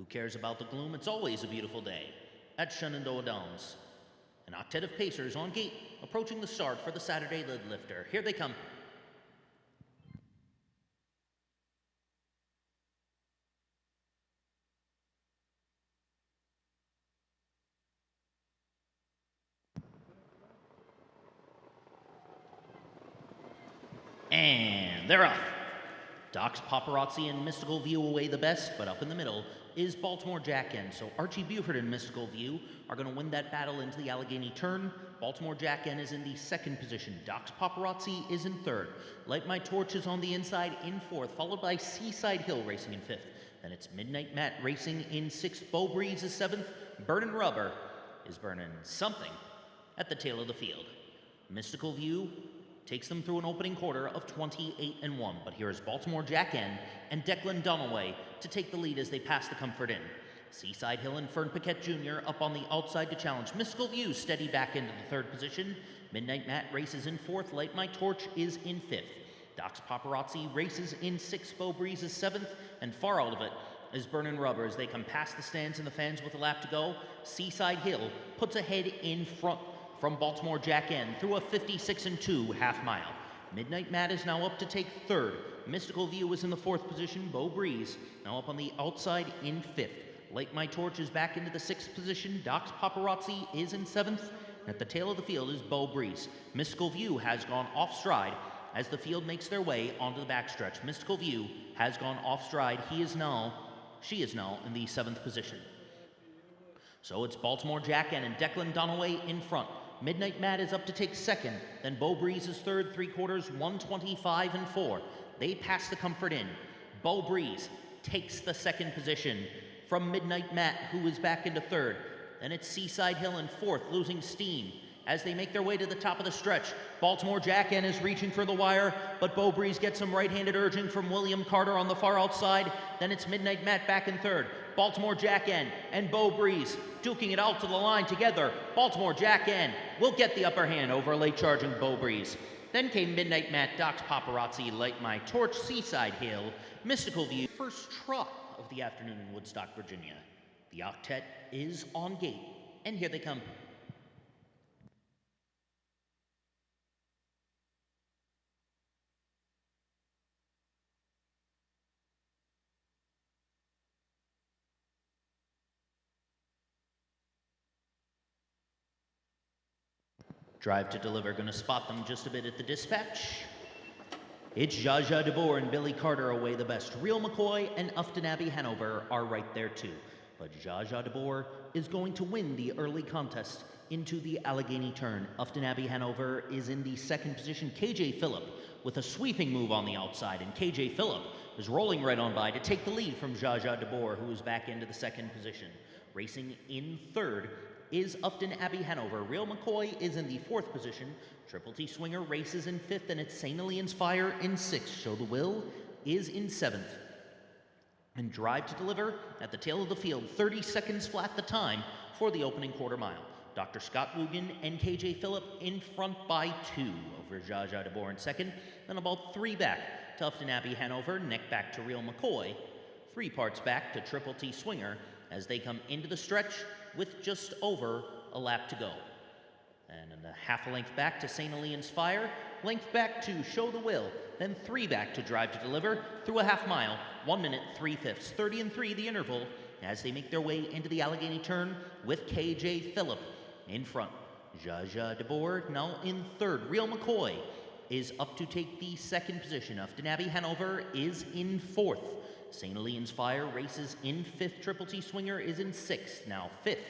Who cares about the gloom? It's always a beautiful day at Shenandoah Downs. An octet of pacers on gate, approaching the start for the Saturday lid lifter. Here they come. And they're off. Doc's Paparazzi and Mystical View away the best, but up in the middle is Baltimore Jack N. So Archie Buford and Mystical View are going to win that battle into the Allegheny turn. Baltimore Jack N is in the second position. Doc's Paparazzi is in third. Light My Torch is on the inside in fourth, followed by Seaside Hill racing in fifth. Then it's Midnight Matt racing in sixth. Beau Breeze is seventh. Burnin' Rubber is burning something at the tail of the field. Mystical View takes them through an opening quarter of 28-1. But here is Baltimore Jack N and Declan Dunaway to take the lead as they pass the Comfort Inn. Seaside Hill and Fern Paquette Jr. up on the outside to challenge. Mystical View steady back into the third position. Midnight Matt races in fourth. Light My Torch is in fifth. Doc's Paparazzi races in sixth. Beau Breeze is seventh. And far out of it is Burnin' Rubber as they come past the stands and the fans with a lap to go. Seaside Hill puts ahead in front from Baltimore Jack N through a 56-2 half mile. Midnight Matt is now up to take third. Mystical View is in the fourth position. Beau Breeze now up on the outside in fifth. Light My Torch is back into the sixth position. Doc's Paparazzi is in seventh. At the tail of the field is Beau Breeze. Mystical View has gone off stride as the field makes their way onto the backstretch. Mystical View has gone off stride. She is now in the seventh position. So it's Baltimore Jack N and Declan Dunaway in front. Midnight Matt is up to take second. Then Beau Breeze is third, 3/4, 125-4. They pass the Comfort Inn. Beau Breeze takes the second position from Midnight Matt, who is back into third. Then it's Seaside Hill in fourth, losing steam as they make their way to the top of the stretch. Baltimore Jack N is reaching for the wire, but Beau Breeze gets some right-handed urging from William Carter on the far outside. Then it's Midnight Matt back in third. Baltimore Jack N and Beau Breeze duking it out to the line together. Baltimore Jack N will get the upper hand over late-charging Beau Breeze. Then came Midnight Matt, Doc's Paparazzi, Light My Torch, Seaside Hill, Mystical View. First trot of the afternoon in Woodstock, Virginia. The octet is on gate, and here they come. Drive to Deliver, going to spot them just a bit at the dispatch. It's Zsa Zsa DeBoer and Billy Carter away the best. Real McCoy and Ufton Abbey Hanover are right there too. But Zsa Zsa DeBoer is going to win the early contest into the Allegheny turn. Ufton Abbey Hanover is in the second position. KJ Phillip with a sweeping move on the outside, and KJ Phillip is rolling right on by to take the lead from Zsa Zsa DeBoer, who is back into the second position. Racing in third is Ufton Abbey Hanover. Real McCoy is in the fourth position. Triple T Swinger races in fifth, and it's St. Elian's Fire in sixth. Show the Will is in seventh. And Drive to Deliver at the tail of the field, 30 seconds flat the time for the opening quarter mile. Dr. Scott Woogan and KJ Phillip in front by 2 over Zsa Zsa DeBoer in second. Then about 3 back to Ufton Abbey Hanover, neck back to Real McCoy. 3 parts back to Triple T Swinger as they come into the stretch with just over a lap to go. And a half a length back to St. Elian's Fire, length back to Show the Will, then 3 back to Drive to Deliver through a half mile, 1 minute, 3/5, 30-3 the interval as they make their way into the Allegheny turn with KJ Phillip in front. Zsa Zsa DeBoer now in third. Real McCoy is up to take the second position. Ufton Abbey Hanover is in fourth. St. Elian's Fire races in fifth. Triple T Swinger is in sixth, now fifth.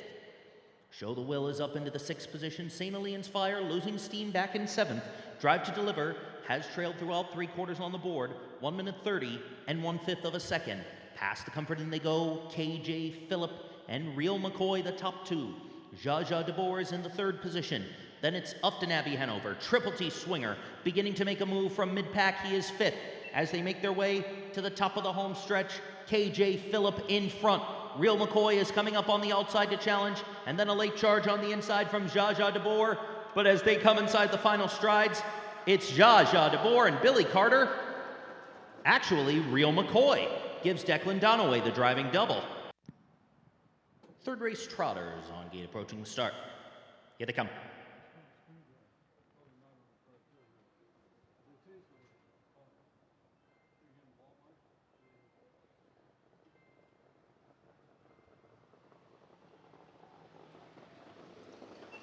Show the Will is up into the sixth position. St. Elian's Fire losing steam back in seventh. Drive to Deliver has trailed throughout 3/4 on the board, 1 minute 30 and 1/5 of a second. Past the Comfort Inn they go. KJ Phillip and Real McCoy the top 2. Zsa Zsa DeBoer is in the third position. Then it's Ufton Abbey Hanover. Triple T Swinger beginning to make a move from mid-pack. He is fifth. As they make their way to the top of the home stretch, KJ Phillip in front. Real McCoy is coming up on the outside to challenge, and then a late charge on the inside from Zsa Zsa DeBoer. But as they come inside the final strides, it's Zsa Zsa DeBoer and Billy Carter. Actually, Real McCoy gives Declan Dunaway the driving double. Third race trotters on gate approaching the start. Here they come.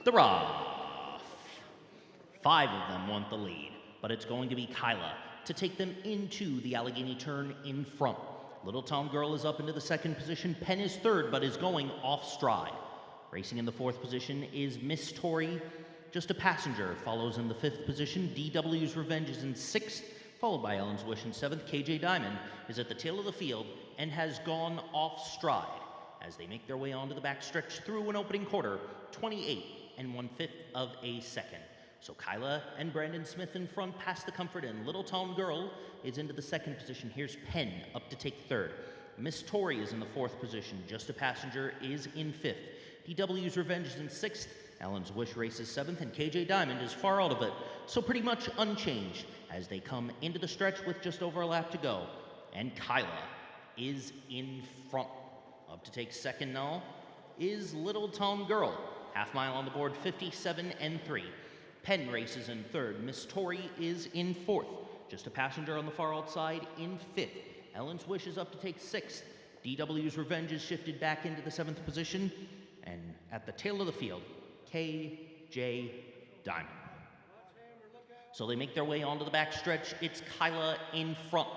The Rough. 5 of them want the lead, but it's going to be Kyla to take them into the Allegheny turn in front. Little Town Girl is up into the second position. Penn is third, but is going off stride. Racing in the fourth position is Miss Tori. Just a Passenger follows in the fifth position. DW's Revenge is in sixth, followed by Ellen's Wish in seventh. KJ Diamond is at the tail of the field and has gone off stride as they make their way onto the backstretch through an opening quarter, 28 1/5 of a second. So Kyla and Brandon Smith in front past the Comfort Inn. Little Town Girl is into the second position. Here's Penn up to take third. Miss Tori is in the fourth position. Just a Passenger is in fifth. DW's Revenge is in sixth. Ellen's Wish races seventh, and KJ Diamond is far out of it. So pretty much unchanged as they come into the stretch with just over a lap to go. And Kyla is in front. Up to take second now is Little Town Girl. Half mile on the board, 57 3. Penn races in third. Miss Tori is in fourth. Just a Passenger on the far outside in fifth. Ellen's Wish is up to take sixth. DW's Revenge is shifted back into the seventh position. And at the tail of the field, KJ Diamond. So they make their way onto the backstretch. It's Kyla in front.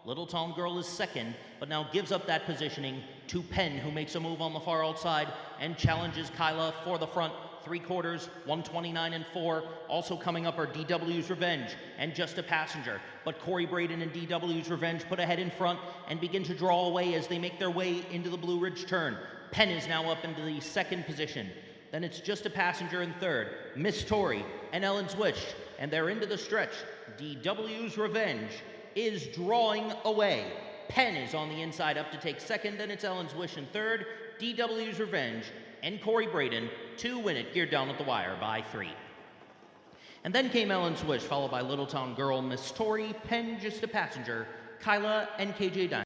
Little Town Girl is second, but now gives up that positioning to Penn, who makes a move on the far outside and challenges Kyla for the front. 3/4, 129 4. Also coming up are DW's Revenge and Just a Passenger. But Corey Braden and DW's Revenge put ahead in front and begin to draw away as they make their way into the Blue Ridge turn. Penn is now up into the second position. Then it's Just a Passenger in third. Miss Tori and Ellen's Wish, and they're into the stretch. DW's Revenge is drawing away. Penn is on the inside up to take second, then it's Ellen's Wish in third. DW's Revenge and Corey Braden to win it, geared down at the wire by 3. And then came Ellen's Wish, followed by Little Town Girl, Miss Tori, Penn, Just a Passenger, Kyla, and KJ Diamond.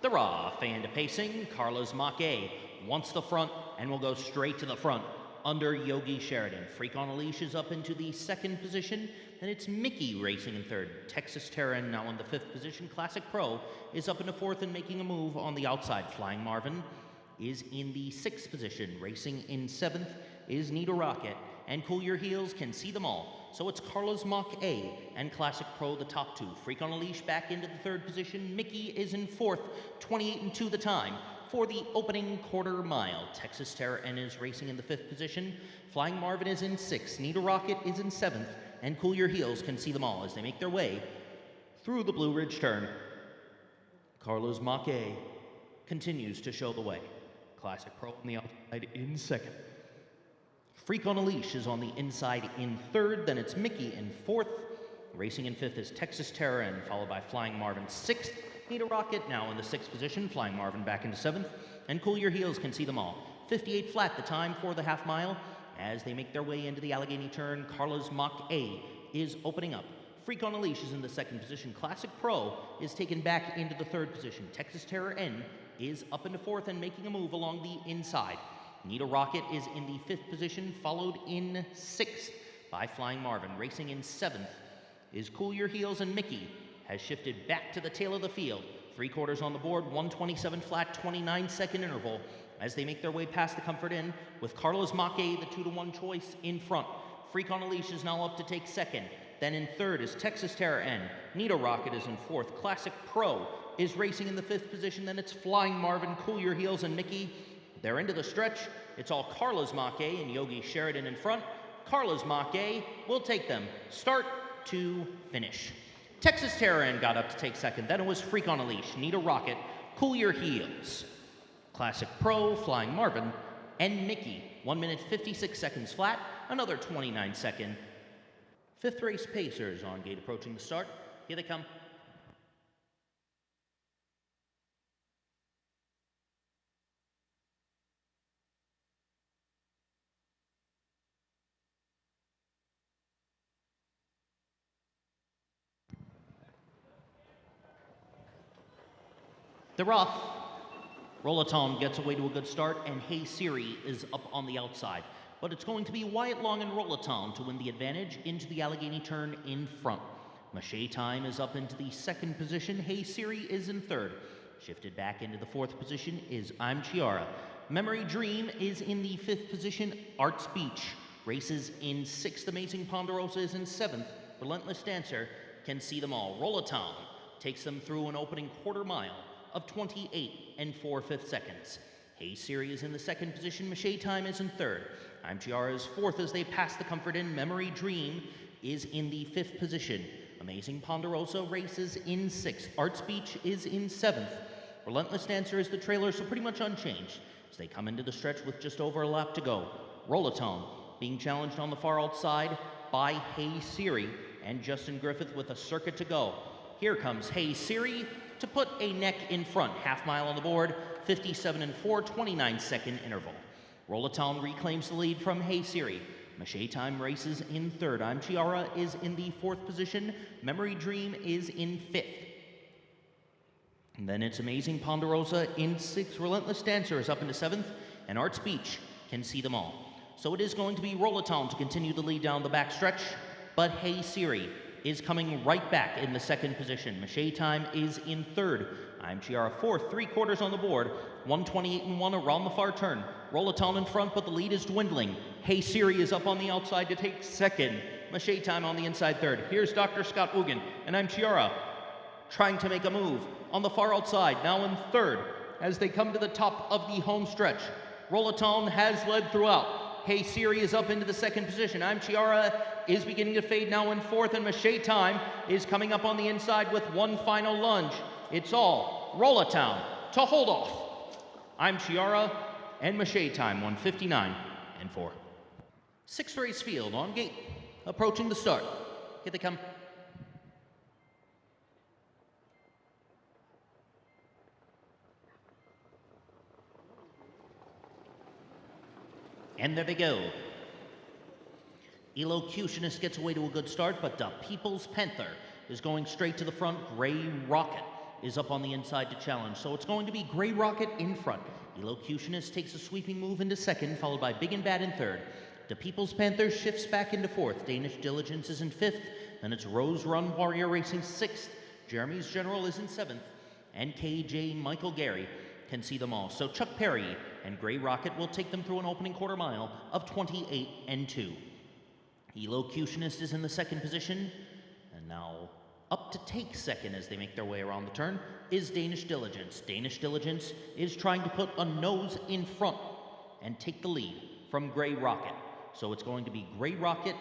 The Rough and pacing, Carla's Mach A wants the front and will go straight to the front under Yogi Sheridan. Freak on a Leash is up into the second position. Then it's Mickey racing in third. Texas Terran now in the fifth position. Classic Pro is up into fourth and making a move on the outside. Flying Marvin is in the sixth position. Racing in seventh is Need a Rocket. And Cool Your Heels Can See Them All. So it's Carla's Mach A and Classic Pro the top two. Freak on a Leash back into the third position. Mickey is in fourth, 28 2 the time. For the opening quarter mile, Texas Terra N is racing in the fifth position. Flying Marvin is in sixth. Need a Rocket is in seventh. And Cool Your Heels Can See Them All as they make their way through the Blue Ridge turn. Carla's Mach A continues to show the way. Classic Pro on the outside in second. Freak on a Leash is on the inside in third. Then it's Mickey in fourth. Racing in fifth is Texas Terra N, followed by Flying Marvin sixth. Need a Rocket now in the sixth position. Flying Marvin back into seventh. And Cool Your Heels Can See Them All. 58 flat the time for the half mile. As they make their way into the Allegheny turn, Carla's Mach A is opening up. Freak on a Leash is in the second position. Classic Pro is taken back into the third position. Texas Terra N is up into fourth and making a move along the inside. Need a Rocket is in the fifth position, followed in sixth by Flying Marvin. Racing in seventh is Cool Your Heels, and Mickey has shifted back to the tail of the field. 3/4 on the board, 127 flat, 29-second interval as they make their way past the Comfort Inn with Carla's Mach A, the 2-to-1 choice, in front. Freak on a Leash is now up to take second. Then in third is Texas Terra N. Need a Rocket is in fourth. Classic Pro is racing in the fifth position. Then it's Flying Marvin, Cool Your Heels, and Mickey. They're into the stretch. It's all Carla's Mach A and Yogi Sheridan in front. Carla's Mach A will take them start to finish. Texas Terra N got up to take second. Then it was Freak on a Leash, Need a Rocket, Cool Your Heels, Classic Pro, Flying Marvin, and Mickey. 1 minute 56 seconds flat, another 29-second. Fifth race pacers on gate approaching the start. Here they come. They're off. Rolaton gets away to a good start, and Hey Siri is up on the outside. But it's going to be Wyatt Long and Rolaton to win the advantage into the Allegheny turn in front. Mache Time is up into the second position. Hey Siri is in third. Shifted back into the fourth position is I'm Chiara. Memory Dream is in the fifth position. Arts Beach races in sixth. Amazing Ponderosa is in seventh. Relentless Dancer can see them all. Rolaton takes them through an opening quarter mile of 28 and 4/5 seconds. Hey Siri is in the second position. Mache Time is in third. I'm Chiara is fourth as they pass the Comfort Inn. Memory Dream is in the fifth position. Amazing Ponderosa races in sixth. Arts Beach is in seventh. Relentless Dancer is the trailer, so pretty much unchanged as they come into the stretch with just over a lap to go. Rolaton being challenged on the far outside by Hey Siri and Justin Griffith with a circuit to go. Here comes Hey Siri to put a neck in front. Half mile on the board, 57 and 4, 29-second interval. Rolaton reclaims the lead from Hey Siri. Mache Time races in third. I'm Chiara is in the fourth position. Memory Dream is in fifth. And then it's Amazing Ponderosa in sixth. Relentless Dancer is up into seventh. And Arts Beach can see them all. So it is going to be Rolaton to continue the lead down the backstretch. But Hey Siri is coming right back in the second position. Mache Time is in third. I'm Chiara fourth, 3/4 on the board, 128 and 1 around the far turn. Rolaton in front, but the lead is dwindling. Hey Siri is up on the outside to take second. Mache Time on the inside third. Here's Dr. Scott Ugan, and I'm Chiara trying to make a move on the far outside, now in third as they come to the top of the home stretch. Rolaton has led throughout. Hey Siri is up into the second position. I'm Chiara is beginning to fade now in fourth, and Mache Time is coming up on the inside with one final lunge. It's all Rolaton to hold off. I'm Chiara and Mache Time, 159 and 4. Sixth race field on gate, approaching the start. Here they come. And there they go. Elocutionist gets away to a good start, but the People's Panther is going straight to the front. Gray Rocket is up on the inside to challenge. So it's going to be Gray Rocket in front. Elocutionist takes a sweeping move into second, followed by Big and Bad in third. The People's Panther shifts back into fourth. Danish Diligence is in fifth. Then it's Rose Run Warrior racing sixth. Jeremy's General is in seventh. And KJ Michael Gary can see them all. So Chuck Perry and Gray Rocket will take them through an opening quarter mile of 28 and 2. Elocutionist is in the second position, and now up to take second as they make their way around the turn is Danish Diligence. Danish Diligence is trying to put a nose in front and take the lead from Gray Rocket. So it's going to be Gray Rocket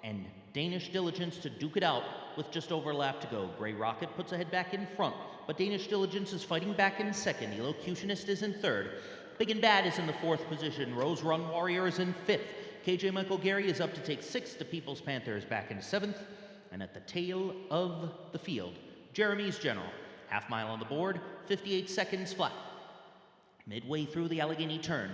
and Danish Diligence to duke it out with just over a lap to go. Gray Rocket puts a head back in front, but Danish Diligence is fighting back in second. Elocutionist is in third. Big and Bad is in the fourth position. Rose Run Warrior is in fifth. KJ Michael Gary is up to take sixth. The People's Panther is back in seventh. And at the tail of the field, Jeremy's General. Half mile on the board, 58 seconds flat. Midway through the Allegheny turn,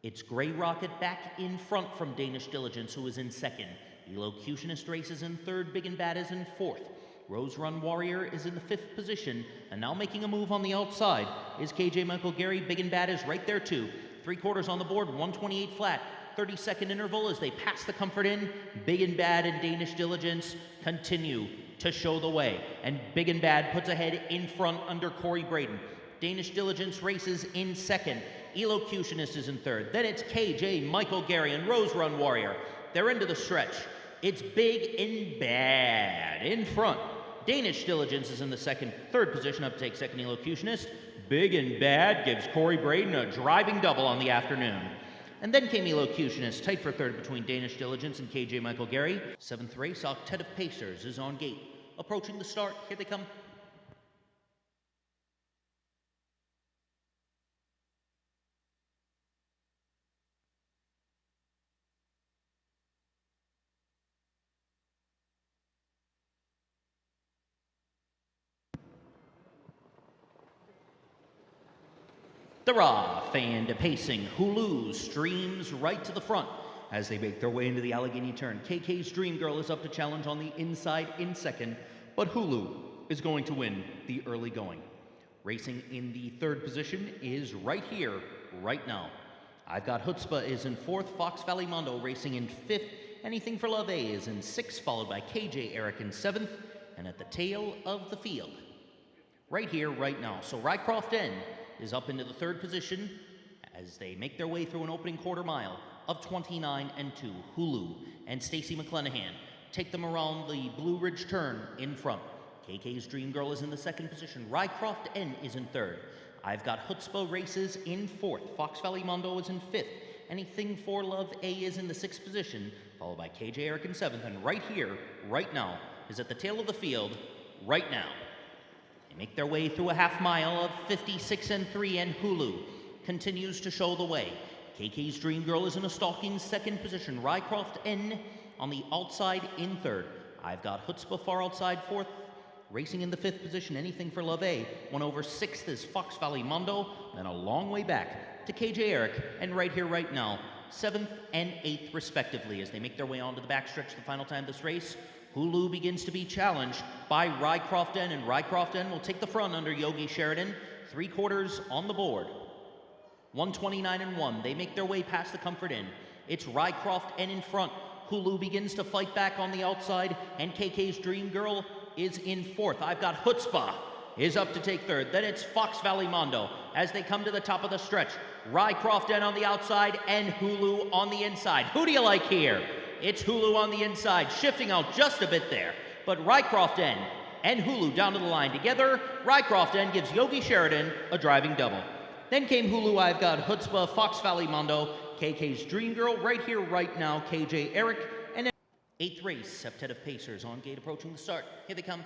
it's Gray Rocket back in front from Danish Diligence, who is in second. Elocutionist races in third. Big and Bad is in fourth. Rose Run Warrior is in the fifth position, and now making a move on the outside is KJ Michael Gary. Big and Bad is right there too. 3/4 on the board, 128 flat. 30-second interval as they pass the Comfort Inn. Big and Bad and Danish Diligence continue to show the way, and Big and Bad puts ahead in front under Corey Braden. Danish Diligence races in second. Elocutionist is in third. Then it's KJ Michael Gary and Rose Run Warrior. They're into the stretch. It's Big and Bad in front. Danish Diligence is in the third position, up to take second. Elocutionist. Big and Bad gives Corey Braden a driving double on the afternoon. And then came Elocutionist, tight for third between Danish Diligence and KJ Michael Gary. Seventh race, Octet of Pacers is on gate. Approaching the start, here they come. They're off and pacing. Hulu streams right to the front as they make their way into the Allegheny turn. KK's Dream Girl is up to challenge on the inside in second, but Hulu is going to win the early going. Racing in the third position is right here, right now. I've got Chutzpah is in fourth, Fox Valley Mondo racing in fifth, Anything for Love A is in sixth, followed by KJ Eric in seventh, and at the tail of the field, right here, right now. So Rycroft N is up into the third position as they make their way through an opening quarter mile of 29 and 2. Hulu and Stacy McClenahan take them around the Blue Ridge turn in front. KK's Dream Girl is in the second position. Rycroft N is in third. I've got Chutzpah races in fourth. Fox Valley Mondo is in fifth. Anything for Love A is in the sixth position, followed by KJ Eric in seventh. And right here, right now, is at the tail of the field, right now. They make their way through a half mile of 56 and 3, and Hulu continues to show the way. KK's Dream Girl is in a stalking second position. Rycroft N on the outside in third. I've got Chutzpah far outside fourth. Racing in the fifth position, Anything for Love A. 1 over sixth is Fox Valley Mondo. Then a long way back to KJ Eric. And right here, right now, seventh and eighth respectively as they make their way onto the backstretch the final time of this race. Hulu begins to be challenged by Rycroft N, and Rycroft N will take the front under Yogi Sheridan. 3/4 on the board. 129 and 1. They make their way past the Comfort Inn. It's Rycroft N in front. Hulu begins to fight back on the outside, and KK's Dream Girl is in fourth. I've got Chutzpah is up to take third. Then it's Fox Valley Mondo as they come to the top of the stretch. Rycroft N on the outside and Hulu on the inside. Who do you like here? It's Hulu on the inside, shifting out just a bit there. But Rycroft N and Hulu down to the line together. Rycroft N gives Yogi Sheridan a driving double. Then came Hulu. I've got Chutzpah, Fox Valley Mondo, KK's Dream Girl, right here, right now, KJ Eric, and eighth race, septet of Pacers on gate approaching the start. Here they come.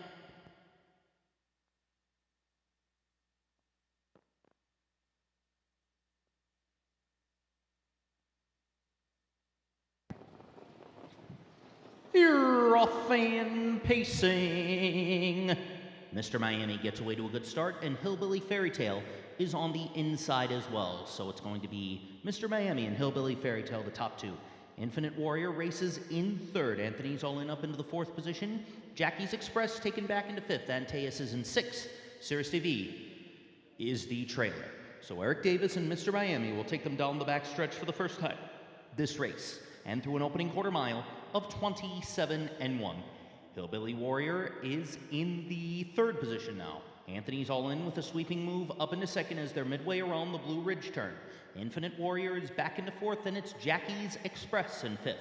You're off and pacing. Mr. Miami gets away to a good start, and Hillbilly Fairy Tale is on the inside as well. So it's going to be Mr. Miami and Hillbilly Fairy Tale, the top two. Infinite Warrior races in third. Anthony's all in up into the fourth position. Jackie's Express taken back into fifth. Antaeus is in sixth. Cirrus TV is the trailer. So Eric Davis and Mr. Miami will take them down the backstretch for the first time this race, and through an opening quarter mile of 27 and 1. Hillbilly Warrior is in the third position now. Anthony's all in with a sweeping move up into second as they're midway around the Blue Ridge turn. Infinite Warrior is back into fourth, and it's Jackie's Express in fifth.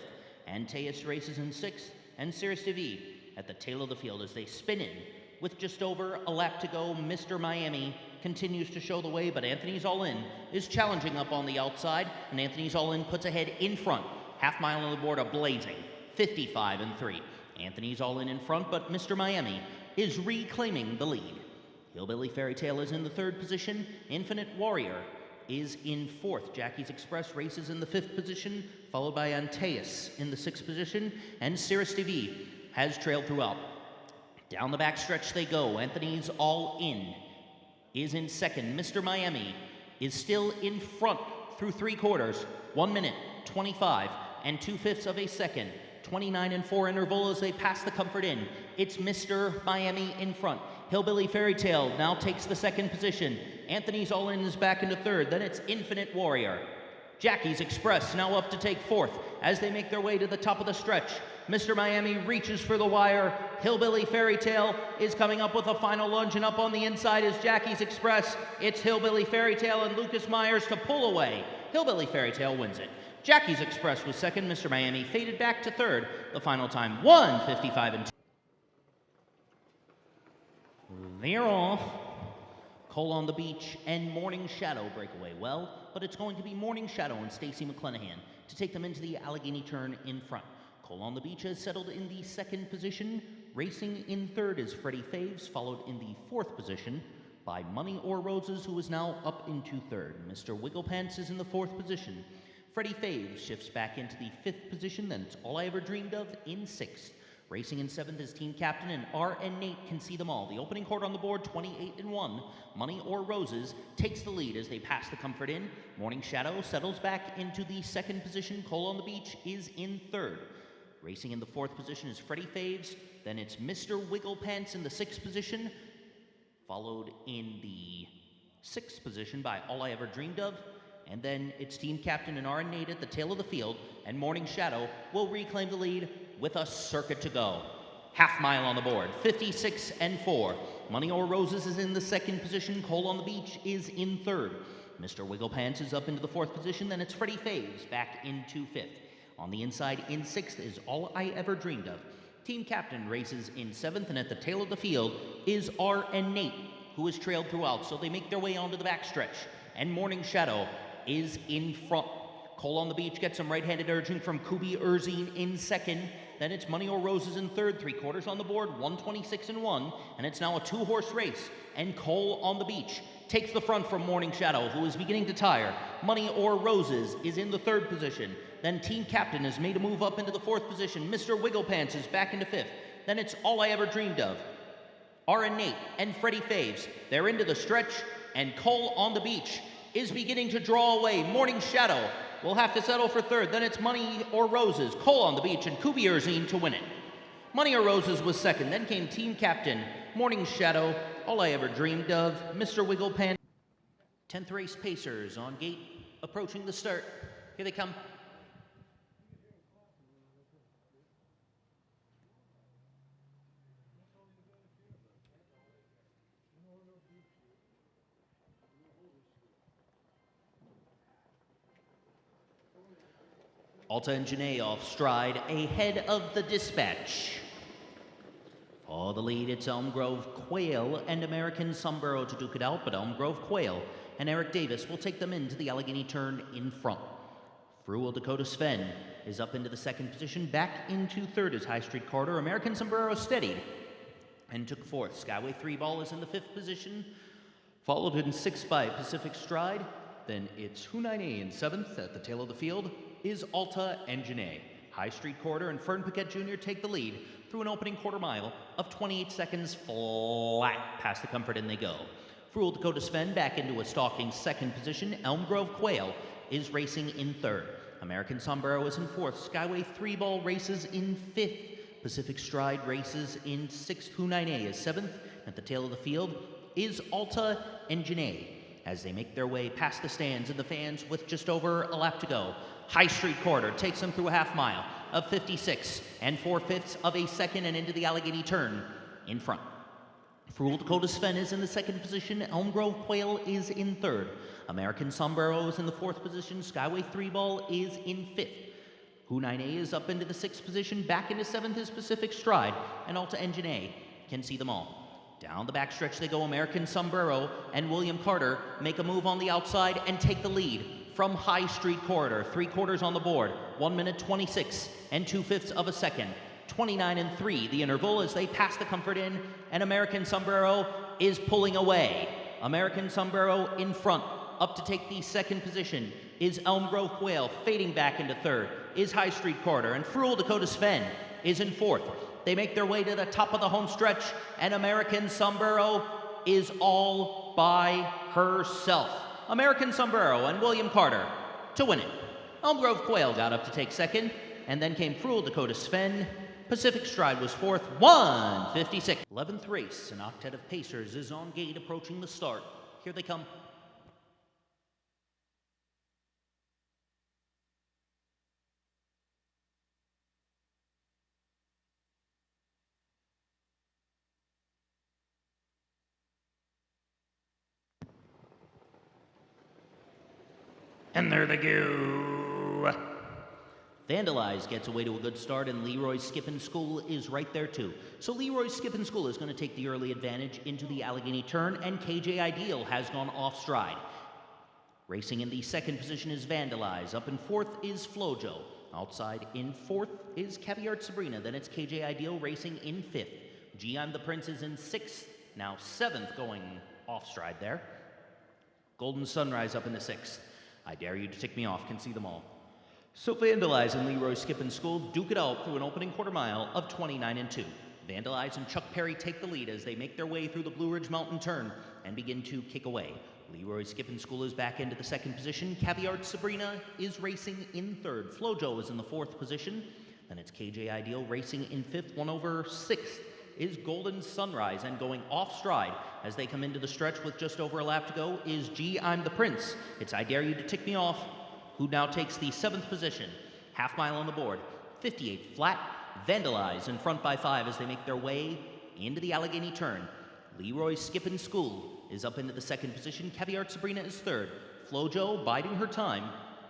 Antaeus races in sixth, and Cirrus TV at the tail of the field as they spin in. With just over a lap to go, Mr. Miami continues to show the way, but Anthony's All In is challenging up on the outside, and Anthony's All In puts ahead in front. Half mile on the board, a blazing 55 and 3. Anthony's All in front, but Mr. Miami is reclaiming the lead. Hillbilly Fairy Tale is in the third position. Infinite Warrior is in fourth. Jackie's Express races in the fifth position, followed by Antaeus in the sixth position, and Cirrus TV has trailed throughout. Down the backstretch they go. Anthony's All In is in second. Mr. Miami is still in front through 3/4. 1 minute, 25 and 2/5 of a second. 29 and 4 interval as they pass the Comfort Inn. It's Mr. Miami in front. Hillbilly Fairy Tale now takes the second position. Anthony's All In is back into third. Then it's Infinite Warrior. Jackie's Express now up to take fourth as they make their way to the top of the stretch. Mr. Miami reaches for the wire. Hillbilly Fairy Tale is coming up with a final lunge, and up on the inside is Jackie's Express. It's Hillbilly Fairy Tale and Lucas Myers to pull away. Hillbilly Fairy Tale wins it. Jackie's Express was second. Mr. Miami faded back to third. The final time, 1:55 and 2. They're off. Cole on the Beach and Morning Shadow break away well, but it's going to be Morning Shadow and Stacy McClenahan to take them into the Allegheny turn in front. Cole on the Beach has settled in the second position. Racing in third is Freddie Faves, followed in the fourth position by Money or Roses, who is now up into third. Mr. Wigglepants is in the fourth position. Freddie Faves shifts back into the fifth position. Then it's All I Ever Dreamed Of in sixth. Racing in seventh is Team Captain, and R and Nate can see them all. The opening quarter on the board, 28 and 1. Money or Roses takes the lead as they pass the Comfort Inn. Morning Shadow settles back into the second position. Cole on the Beach is in third. Racing in the fourth position is Freddie Faves. Then it's Mr. Wigglepants in the sixth position, followed in the 6th position by All I Ever Dreamed Of, and then it's team captain and RN Nate at the tail of the field, and Morning Shadow will reclaim the lead with a circuit to go. Half mile on the board, 56 and 4. Money or Roses is in the 2nd position. Cole on the Beach is in 3rd. Mr. Wiggle Pants is up into the 4th position. Then it's Freddie Faves back into 5th. On the inside in 6th is All I Ever Dreamed Of. Team captain races in 7th, and at the tail of the field is RN Nate, who is trailed throughout, so they make their way onto the backstretch. And Morning Shadow is in front. Cole on the Beach gets some right-handed urging from Kubi Erzine in 2nd. Then it's Money or Roses in 3rd, 3/4 on the board, 126 and 1, and it's now a 2-horse race. And Cole on the Beach takes the front from Morning Shadow, who is beginning to tire. Money or Roses is in the 3rd position. Then team captain has made a move up into the 4th position. Mr. Wiggle Pants is back into 5th. Then it's All I Ever Dreamed Of. RN Nate and Freddie Faves, they're into the stretch, and Cole on the Beach is beginning to draw away. Morning Shadow will have to settle for 3rd. Then it's Money or Roses, Cole on the Beach, and Kubi Erzine to win it. Money or Roses was 2nd. Then came team captain Morning Shadow, All I Ever Dreamed Of, Mr. Wiggle Pants. 10th race Pacers on gate, approaching the start. Here they come. Alta and Janae off stride, ahead of the dispatch. For the lead, it's Elm Grove Quail and American Sombrero to duke it out, but Elm Grove Quail and Eric Davis will take them into the Allegheny turn in front. Frual Dakota Sven is up into the 2nd position. Back into 3rd is High Street Carter. American Sombrero steadied and took 4th. Skyway 3-Ball is in the 5th position, followed in 6th by Pacific Stride. Then it's Hunine in 7th. At the tail of the field is Alta and Janae. High Street Quarter and Fern Paquette Jr. take the lead through an opening quarter mile of 28 seconds flat. Past the Comfort and they go. Frual Dakota Sven back into a stalking 2nd position. Elm Grove Quail is racing in 3rd. American Sombrero is in 4th. Skyway 3-Ball races in 5th. Pacific Stride races in 6th. Hunine is 7th. At the tail of the field is Alta and Janae as they make their way past the stands and the fans with just over a lap to go. High Street Quarter takes them through a half mile of 56 and 4/5 of a second and into the Allegheny turn in front. Frual Dakota Sven is in the 2nd position. Elm Grove Quail is in 3rd. American Sombrero is in the 4th position. Skyway 3-Ball is in 5th. Hunine is up into the 6th position. Back into 7th is Pacific Stride, and Alta and Janae can see them all. Down the backstretch they go. American Sombrero and William Carter make a move on the outside and take the lead from High Street Corridor. 3/4 on the board, 1 minute 26 and 2/5 of a second. 29 and 3 the interval as they pass the Comfort Inn, and American Sombrero is pulling away. American Sombrero in front. Up to take the 2nd position is Elm Grove Quail. Fading back into 3rd is High Street Corridor, and Frual Dakota Sven is in 4th. They make their way to the top of the home stretch, and American Sombrero is all by herself. American Sombrero and William Carter to win it. Elm Grove Quail got up to take 2nd, and then came Frual Dakota Sven. Pacific Stride was 4th, 1:56. 11th race, an octet of Pacers is on gate approaching the start. Here they come. And there they go. Vandalize gets away to a good start, and Leroy's Skippin' School is right there too. So Leroy's Skippin' School is going to take the early advantage into the Allegheny turn, and KJ Ideal has gone off stride. Racing in the 2nd position is Vandalize. Up in 4th is Flojo. Outside in 4th is Caviar Sabrina. Then it's KJ Ideal racing in 5th. G I'm the Prince is in 6th. Now 7th going off stride there. Golden Sunrise up in the 6th. I dare you to tick me off, can see them all. So Vandalize and Leroy's Skippin' School duke it out through an opening quarter mile of 29 and 2. Vandalize and Chuck Perry take the lead as they make their way through the Blue Ridge Mountain turn and begin to kick away. Leroy's Skippin' School is back into the 2nd position. Caviar Sabrina is racing in 3rd. Flojo is in the 4th position. Then it's KJ Ideal racing in 5th, 1 over 6th. is Golden Sunrise, and going off stride as they come into the stretch with just over a lap to go is Gee, I'm the Prince. It's I Dare You to Tick Me Off, who now takes the 7th position. Half mile on the board, 58 flat. Vandalize in front by 5 as they make their way into the Allegheny turn. Leroy's Skippin' School is up into the 2nd position. Caviar Sabrina is 3rd. Flojo biding her time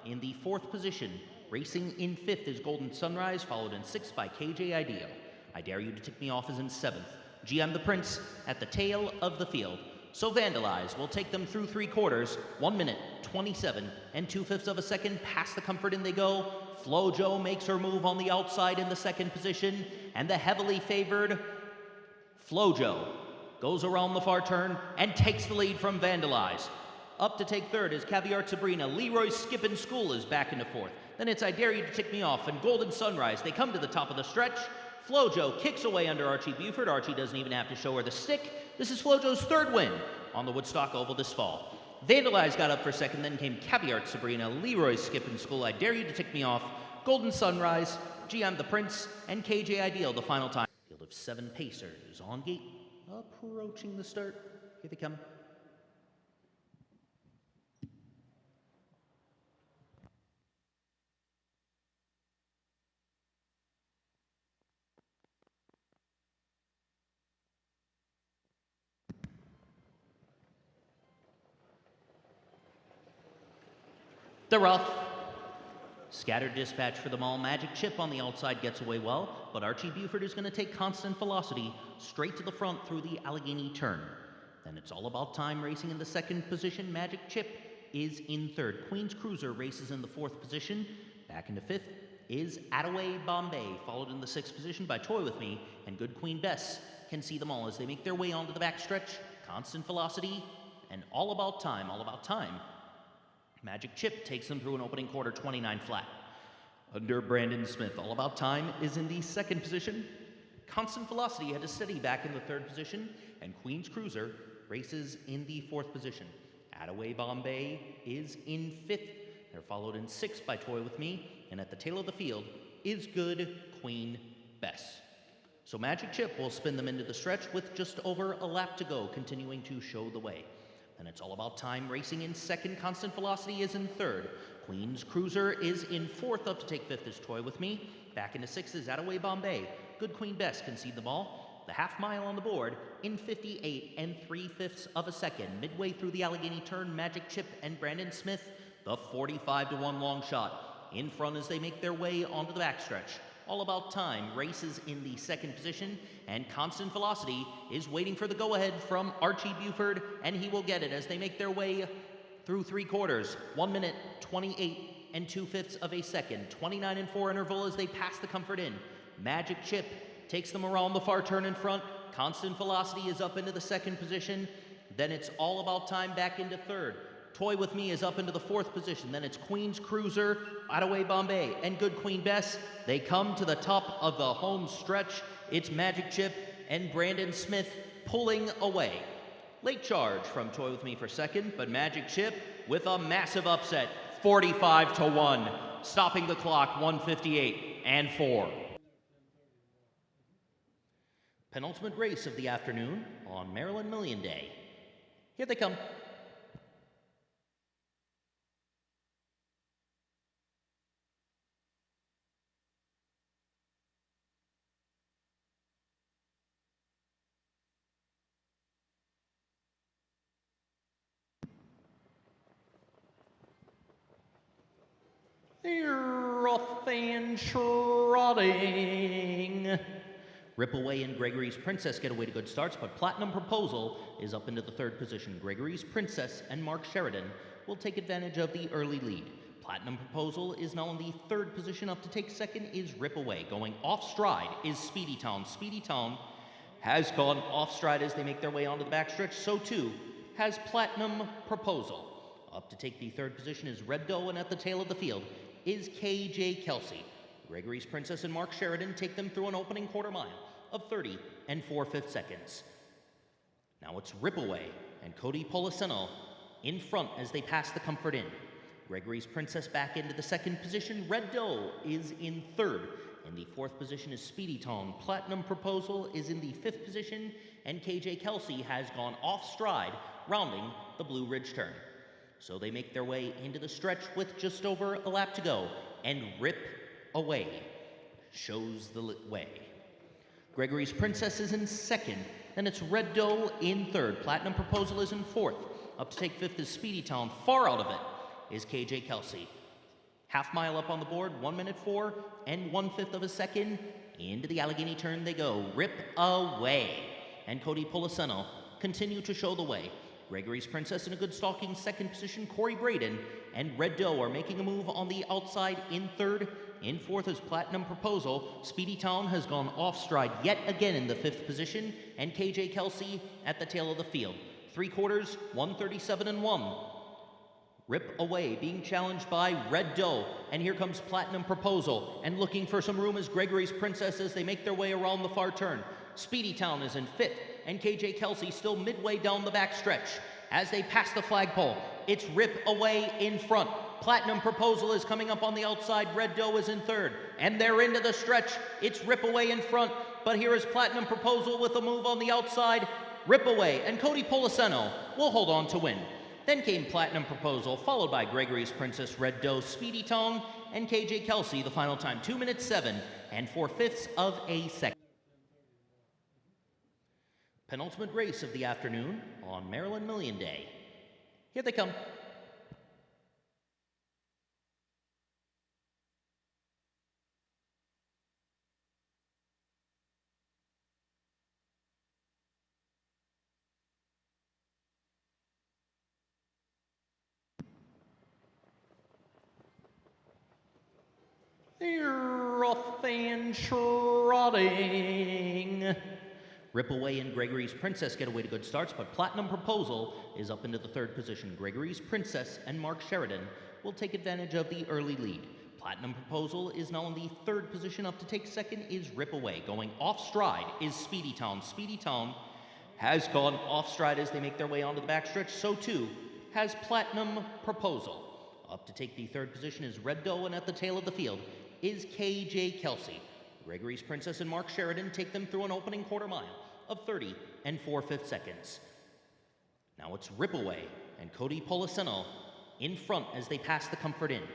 in the 4th position. Racing in 5th is Golden Sunrise, followed in 6th by KJ Ideo. I Dare You to Tick Me Off is in 7th. GM the Prince at the tail of the field. So Vandalize will take them through 3/4, 1 minute, 27 and 2/5 of a second. Past the Comfort Inn they go. Flojo makes her move on the outside in the 2nd position, and the heavily favored Flojo goes around the far turn and takes the lead from Vandalize. Up to take 3rd is Caviar Sabrina. Leroy's Skippin' School is back into 4th. Then it's I Dare You to Tick Me Off and Golden Sunrise. They come to the top of the stretch. Flojo kicks away under Archie Buford. Archie doesn't even have to show her the stick. This is Flojo's 3rd win on the Woodstock Oval this fall. Vandalize got up for 2nd, then came Caviar Sabrina, Leroy's Skippin' School, I Dare You to Tick Me Off, Golden Sunrise, GM the Prince, and KJ Ideal the final time. Field of 7 pacers on gate, approaching the start. Here they come. They're off. Scattered dispatch for them all. Magic Chip on the outside gets away well, but Archie Buford is going to take Constant Velocity straight to the front through the Allegheny turn. Then it's All About Time racing in the 2nd position. Magic Chip is in 3rd. Queen's Cruiser races in the 4th position. Back into 5th is Attaway Bombay, followed in the 6th position by Toy With Me, and Good Queen Bess can see them all as they make their way onto the backstretch. Constant Velocity and All About Time. All About Time. Magic Chip takes them through an opening quarter 29 flat. Under Brandon Smith, All About Time is in the 2nd position. Constant Velocity had to steady back in the 3rd position, and Queen's Cruiser races in the 4th position. Attaway Bombay is in 5th. They're followed in 6th by Toy With Me, and at the tail of the field is Good Queen Bess. So Magic Chip will spin them into the stretch with just over a lap to go, continuing to show the way. Then it's All About Time racing in 2nd. Constant Velocity is in 3rd. Queen's Cruiser is in 4th. Up to take 5th is Toy With Me. Back into 6th is Attaway Bombay. Good Queen Bess concede the ball. The half mile on the board in 58 3/5 of a second. Midway through the Allegheny turn, Magic Chip and Brandon Smith, the 45-1 long shot, in front as they make their way onto the backstretch. All About Time races in the 2nd position, and Constant Velocity is waiting for the go-ahead from Archie Buford, and he will get it as they make their way through 3/4, 1 minute, 28 2/5 of a second, 29 4 interval as they pass the Comfort Inn. Magic Chip takes them around the far turn in front. Constant Velocity is up into the 2nd position. Then it's All About Time back into 3rd. Toy With Me is up into the 4th position. Then it's Queen's Cruiser, Attaway Bombay, and Good Queen Bess. They come to the top of the home stretch. It's Magic Chip and Brandon Smith pulling away. Late charge from Toy With Me for 2nd, but Magic Chip with a massive upset, 45-1, stopping the clock 158 4. Penultimate race of the afternoon on Maryland Million Day. Here they come. Rough and trotting. Ripaway and Gregory's Princess get away to good starts, but Platinum Proposal is up into the 3rd position. Gregory's Princess and Mark Sheridan will take advantage of the early lead. Platinum Proposal is now in the 3rd position. Up to take 2nd is Ripaway. Going off stride is Speedy Town. Speedy Town has gone off stride as they make their way onto the backstretch. So too has Platinum Proposal. Up to take the 3rd position is Red Doe, and at the tail of the field is KJ Kelsey. Gregory's Princess and Mark Sheridan take them through an opening quarter mile of 30 4/5 seconds. Now it's Ripaway and Cody Policeno in front as they pass the Comfort Inn. Gregory's Princess back into the 2nd position. Red Doe is in 3rd, In the fourth position is Speedy Tong. Platinum Proposal is in the fifth position, and KJ Kelsey has gone off stride, rounding the Blue Ridge turn. So they make their way into the stretch with just over a lap to go, and Rip Away shows the way. Gregory's Princess is in second, then it's Red Doe in third. Platinum Proposal is in fourth. Up to take fifth is Speedy Town. Far out of it is KJ Kelsey. Half mile up on the board, 1:04 and 1/5 of a second. Into the Allegheny turn they go. Rip Away and Cody Poliseno continue to show the way. Gregory's Princess in a good stalking second position. Corey Braden and Red Doe are making a move on the outside in third. In fourth is Platinum Proposal. Speedy Town has gone off stride yet again in the fifth position, and KJ Kelsey at the tail of the field. 3/4, 1:37 and 1. Rip Away being challenged by Red Doe, and here comes Platinum Proposal, and looking for some room is Gregory's Princess as they make their way around the far turn. Speedy Town is in fifth, and KJ Kelsey still midway down the back stretch. As they pass the flagpole, it's Rip Away in front. Platinum Proposal is coming up on the outside. Red Doe is in third, and they're into the stretch. It's Rip Away in front, but here is Platinum Proposal with a move on the outside. Rip Away and Cody Poliseno will hold on to win. Then came Platinum Proposal, followed by Gregory's Princess, Red Doe, Speedy Tong, and KJ Kelsey. The final time, 2:07 and 4/5 of a second. Penultimate race of the afternoon on Maryland Million Day. Here they come. They're off and trotting. Rip Away and Gregory's Princess get away to good starts, but Platinum Proposal is up into the third position. Gregory's Princess and Mark Sheridan will take advantage of the early lead. Platinum Proposal is now in the third position. Up to take second is Rip Away. Going off stride is Speedy Town. Speedy Town has gone off stride as they make their way onto the backstretch. So too has Platinum Proposal. Up to take the third position is Red Doe, and at the tail of the field is KJ Kelsey. Gregory's Princess and Mark Sheridan take them through an opening quarter mile of 30 and 4/5 seconds. Now it's Rip Away and Cody Poliseno in front as they pass the Comfort Inn.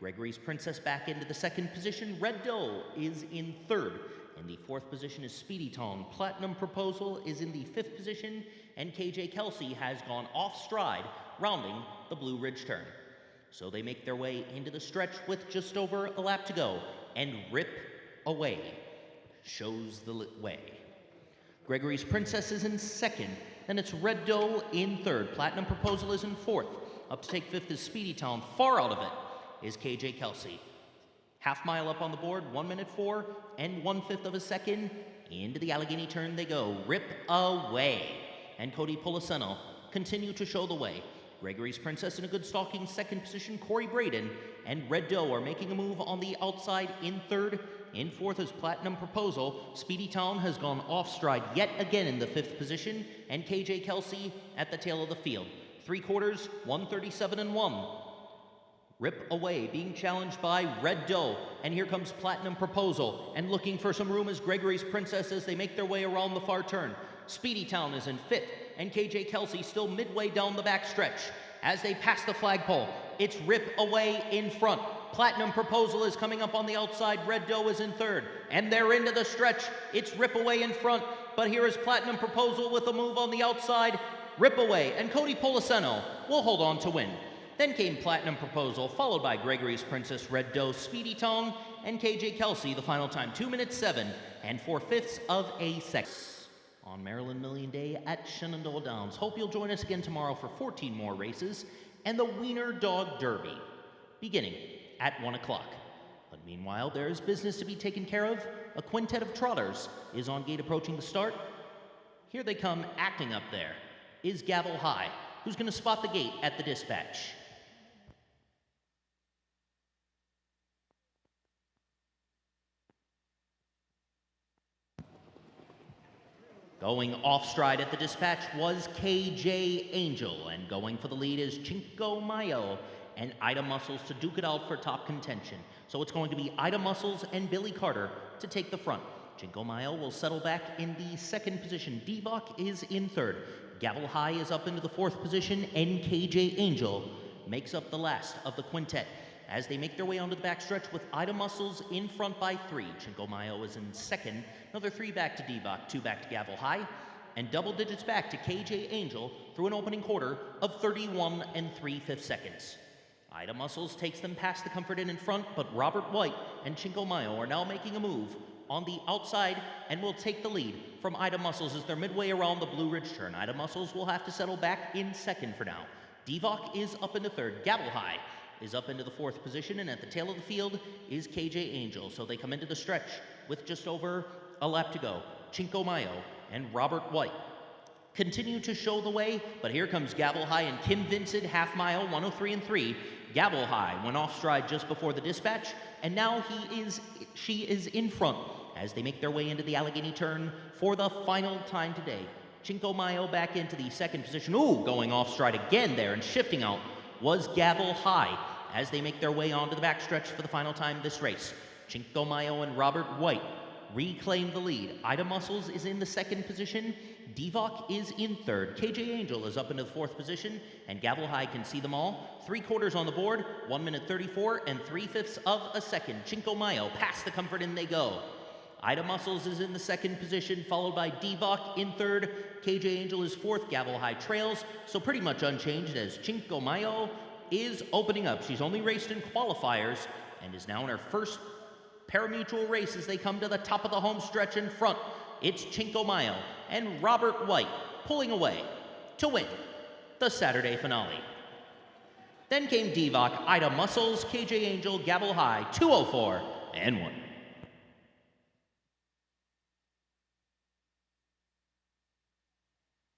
Gregory's Princess back into the second position. Red Doe is in third. In the fourth position is Speedy Tong. Platinum Proposal is in the fifth position, and KJ Kelsey has gone off stride, rounding the Blue Ridge turn. So they make their way into the stretch with just over a lap to go, and Rip Away shows the way. Gregory's Princess is in second, then it's Red Doe in third. Platinum Proposal is in fourth. Up to take fifth is Speedy Town. Far out of it is KJ Kelsey. Half mile up on the board, 1:04 and 1/5 of a second. Into the Allegheny turn they go. Rip Away and Cody Poliseno continue to show the way. Gregory's Princess in a good stalking second position. Corey Braden and Red Doe are making a move on the outside in third. In fourth is Platinum Proposal. Speedy Town has gone off stride yet again in the fifth position, and KJ Kelsey at the tail of the field. 3/4, 1:37 and 1. Rip Away being challenged by Red Doe, and here comes Platinum Proposal, and looking for some room is Gregory's Princess as they make their way around the far turn. Speedy Town is in fifth, and KJ Kelsey still midway down the back stretch. As they pass the flagpole, it's Rip Away in front. Platinum Proposal is coming up on the outside. Red Doe is in third, and they're into the stretch. It's Rip Away in front, but here is Platinum Proposal with a move on the outside. Rip Away and Cody Poliseno will hold on to win. Then came Platinum Proposal, followed by Gregory's Princess, Red Doe, Speedy Tong, and KJ Kelsey. The final time, 2:07 and 4/5 of a second. On Maryland Million Day at Shenandoah Downs. Hope you'll join us again tomorrow for 14 more races and the Wiener Dog Derby, beginning at 1 o'clock. But meanwhile, there is business to be taken care of. A quintet of trotters is on gate approaching the start. Here they come, acting up there is Gavel High, who's going to spot the gate at the dispatch. Going off stride at the dispatch was KJ Angel, and going for the lead is Chinko Mayo and Ida Muscles to duke it out for top contention. So it's going to be Ida Muscles and Billy Carter to take the front. Cinco Mayo will settle back in the second position. Divock is in third. Gavel High is up into the fourth position, and KJ Angel makes up the last of the quintet as they make their way onto the backstretch with Ida Muscles in front by 3. Cinco Mayo is in second. Another 3 back to Divock, 2 back to Gavel High, and double digits back to KJ Angel through an opening quarter of 31 3/5 seconds. Ida Muscles takes them past the Comfort Inn in front, but Robert White and Cinco Mayo are now making a move on the outside and will take the lead from Ida Muscles as they're midway around the Blue Ridge turn. Ida Muscles will have to settle back in second for now. Divock is up into third. Gavel High is up into the fourth position, and at the tail of the field is KJ Angel. So they come into the stretch with just over a lap to go. Cinco Mayo and Robert White continue to show the way, but here comes Gavel High and Kim Vincent, half mile, 103 3. Gavel High went off stride just before the dispatch, and now she is in front as they make their way into the Allegheny turn for the final time today. Cinco Mayo back into the second position. Ooh, going off stride again there, and shifting out was Gavel High as they make their way onto the backstretch for the final time this race. Cinco Mayo and Robert White reclaim the lead. Ida Muscles is in the second position. Divock is in third. KJ Angel is up into the fourth position, and Gavel High can see them all. 3/4 on the board, 1 minute 34 3/5 of a second. Cinco Mayo past the Comfort Inn they go. Ida Muscles is in the second position, followed by Divock in third. KJ Angel is fourth. Gavel High trails, so pretty much unchanged as Cinco Mayo is opening up. She's only raced in qualifiers and is now in her first parimutuel race as they come to the top of the home stretch in front. It's Cinco Mayo and Robert White pulling away to win the Saturday finale. Then came Divock, Ida Muscles, KJ Angel, Gavel High, 2:04 and 1.